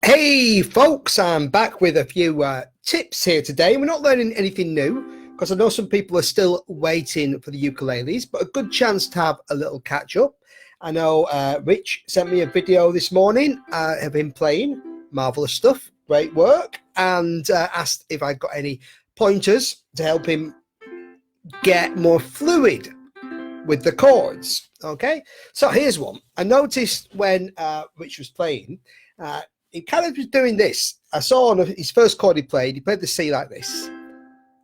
Hey folks, I'm back with a few tips here today. We're not learning anything new because I know some people are still waiting for the ukuleles, but a good chance to have a little catch up. I know Rich sent me a video this morning of him playing. Marvelous stuff, great work, and asked if I got any pointers to help him get more fluid with the chords. Okay, so here's one. I noticed when Rich was playing, he kind of was doing this. I saw on his first chord he played the C like this,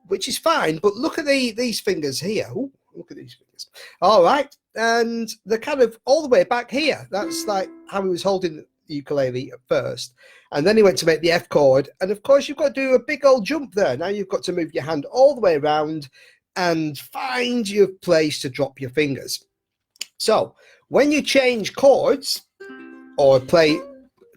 which is fine, but look at these fingers here. Ooh, look at these fingers. All right, and they're kind of all the way back here. That's like how he was holding the ukulele at first, and then he went to make the F chord, and of course you've got to do a big old jump there. Now you've got to move your hand all the way around and find your place to drop your fingers. So when you change chords or play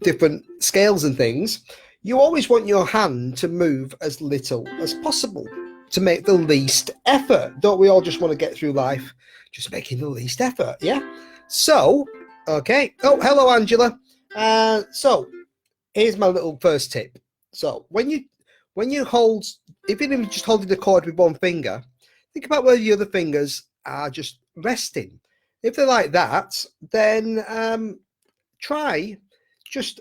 different scales and things, you always want your hand to move as little as possible to make the least effort. Don't we all just want to get through life just making the least effort? Yeah. So, okay. Oh, hello, Angela. So here's my little first tip. So when you hold, if you're just holding the chord with one finger, think about where the other fingers are just resting. If they're like that, then try just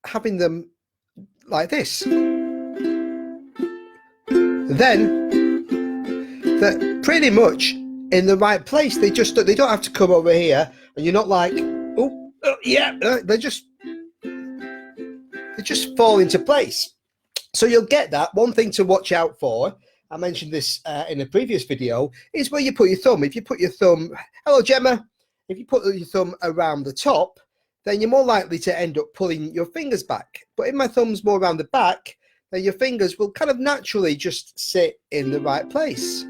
having them like this. Then they're pretty much in the right place. They don't have to come over here, and you're not like, oh yeah, they just fall into place. So you'll get that. One thing to watch out for, I mentioned this in a previous video, is where you put your thumb. If you put your thumb, hello Gemma, if you put your thumb around the top, then you're more likely to end up pulling your fingers back. But if my thumb's more around the back, then your fingers will kind of naturally just sit in the right place.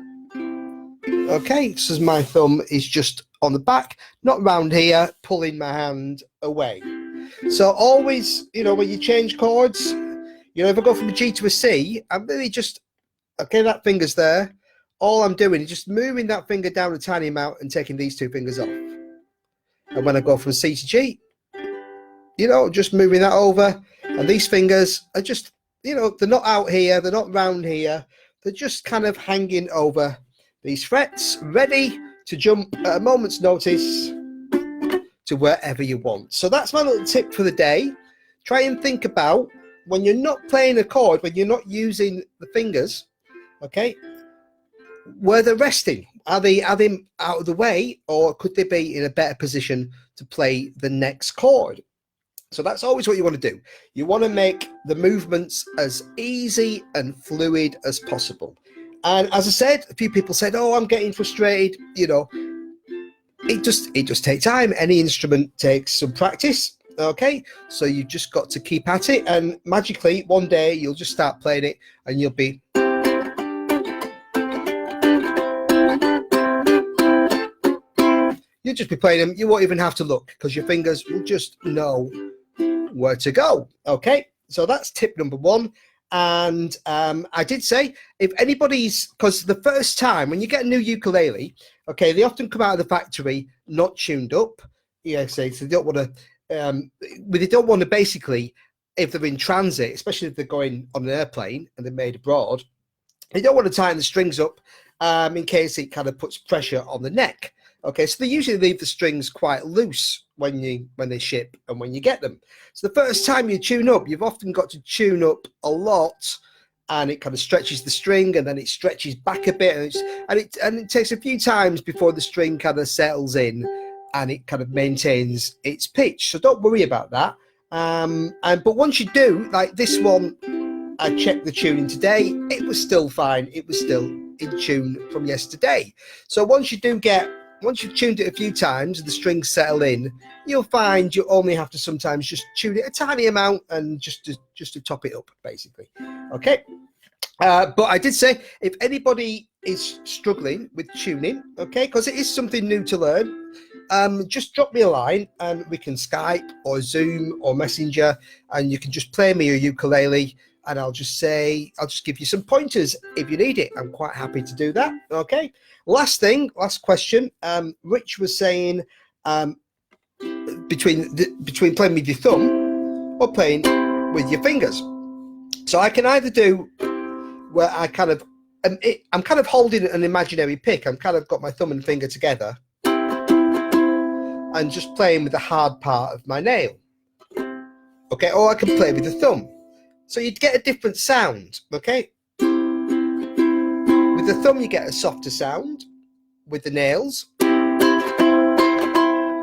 Okay, so my thumb is just on the back, not round here, pulling my hand away. So always, when you change chords, if I go from a G to a C, I'm really just, okay, that finger's there. All I'm doing is just moving that finger down a tiny amount and taking these two fingers off. And when I go from C to G, just moving that over, and these fingers are just, they're not out here, they're not round here, they're just kind of hanging over these frets, ready to jump at a moment's notice to wherever you want. So that's my little tip for the day. Try and think about when you're not playing a chord, when you're not using the fingers, okay, where they're resting. Are they out of the way, or could they be in a better position to play the next chord? So that's always what you want to do. You want to make the movements as easy and fluid as possible. And as I said, a few people said, oh, I'm getting frustrated. It just takes time. Any instrument takes some practice. Okay, so you've just got to keep at it, and magically one day you'll just start playing it and you'll be playing them. You won't even have to look because your fingers will just know where to go. Okay, so that's tip number one. And I did say, if anybody's, because the first time when you get a new ukulele, okay, they often come out of the factory not tuned up. So they don't want to basically, if they're in transit, especially if they're going on an airplane and they're made abroad, they don't want to tighten the strings up in case it kind of puts pressure on the neck. Okay, so they usually leave the strings quite loose when they ship and when you get them. So the first time you tune up, you've often got to tune up a lot, and it kind of stretches the string, and then it stretches back a bit, and it takes a few times before the string kind of settles in and it kind of maintains its pitch. So don't worry about that. But once you do, like this one, I checked the tuning today, it was still fine. It was still in tune from yesterday. So once you've tuned it a few times and the strings settle in, you'll find you only have to sometimes just tune it a tiny amount and just to top it up, basically. Okay. But I did say, if anybody is struggling with tuning, okay, because it is something new to learn, just drop me a line and we can Skype or Zoom or Messenger, and you can just play me a ukulele, and I'll just give you some pointers if you need it. I'm quite happy to do that. Okay. Last question. Rich was saying between playing with your thumb or playing with your fingers. So I can either do where I kind of, I'm kind of holding an imaginary pick. I'm kind of got my thumb and finger together and just playing with the hard part of my nail. Okay, or I can play with the thumb. So you'd get a different sound, okay? With the thumb, you get a softer sound. With the nails, you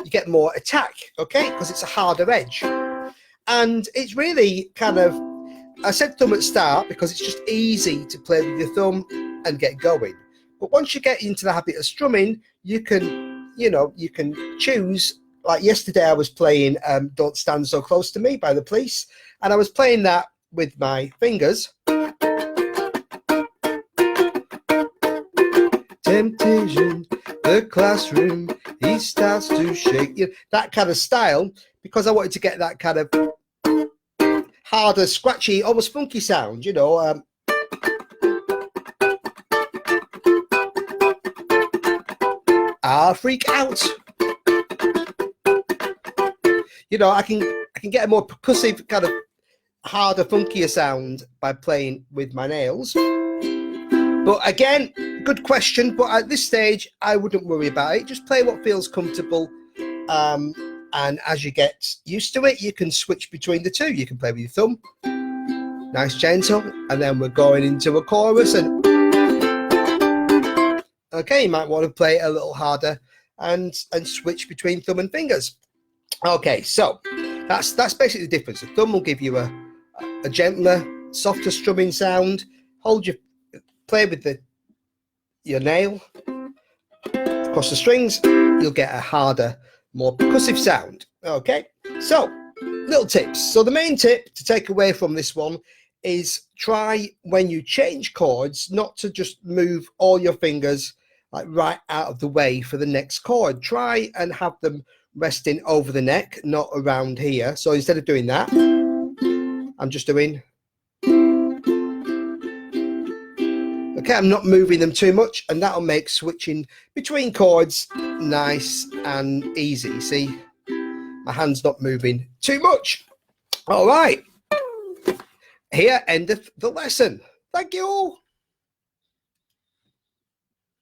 get more attack, okay? Because it's a harder edge. And it's really kind of, I said thumb at start because it's just easy to play with your thumb and get going. But once you get into the habit of strumming, you can, you know, you can choose. Like yesterday, I was playing Don't Stand So Close to Me by The Police, and I was playing that with my fingers. Temptation, the classroom, he starts to shake. You know, that kind of style, because I wanted to get that kind of harder, scratchy, almost funky sound, you know. Freak out. You know, I can get a more percussive, kind of harder, funkier sound by playing with my nails. But again, good question. But at this stage, I wouldn't worry about it. Just play what feels comfortable. And as you get used to it, you can switch between the two. You can play with your thumb, nice gentle, and then we're going into a chorus. And okay, you might want to play it a little harder and switch between thumb and fingers. Okay, so that's basically the difference. The thumb will give you a gentler, softer strumming sound. Play with your nail across the strings. You'll get a harder, more percussive sound. Okay, so little tips. So the main tip to take away from this one is try when you change chords not to just move all your fingers like right out of the way for the next chord. Try and have them resting over the neck, not around here. So instead of doing that, I'm just doing. Okay, I'm not moving them too much, and that'll make switching between chords nice and easy. See, my hand's not moving too much. All right, here, end of the lesson. Thank you all.